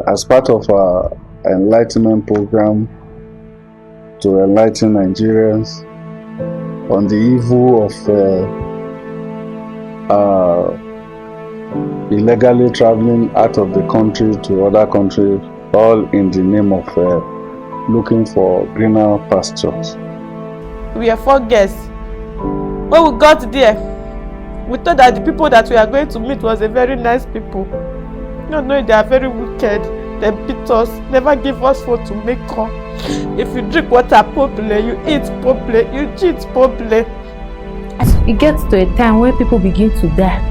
as part of our enlightenment program to enlighten Nigerians on the evil of illegally traveling out of the country to other countries, all in the name of looking for greener pastures. We are 4 guests. When we got there, we thought that the people that we are going to meet was a very nice people. No, they are very wicked. They beat us, never give us food to make up. If you drink water properly, you eat properly, you cheat properly. It gets to a time when people begin to die.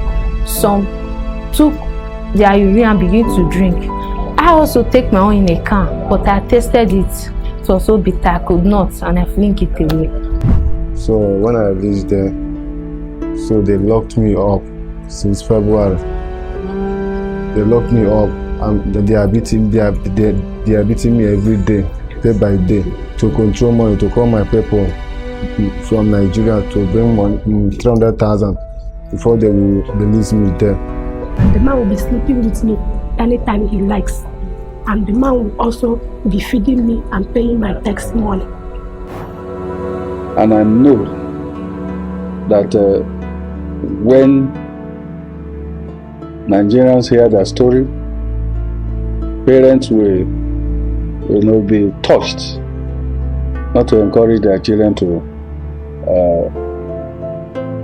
Some took their urine and begin to drink. I also take my own in a can, but I tasted it. It was so bitter, I could not, and I flinked it away. So when I reached there, so they locked me up since February. They locked me up, and they are beating me every day by day, to control money, to call my people from Nigeria to bring money, 300,000 before they will release me there. And the man will be sleeping with me anytime he likes. And the man will also be feeding me and paying my tax money. And I know that when Nigerians hear that story, parents will be touched, not to encourage their children to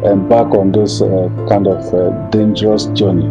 embark on this kind of dangerous journey.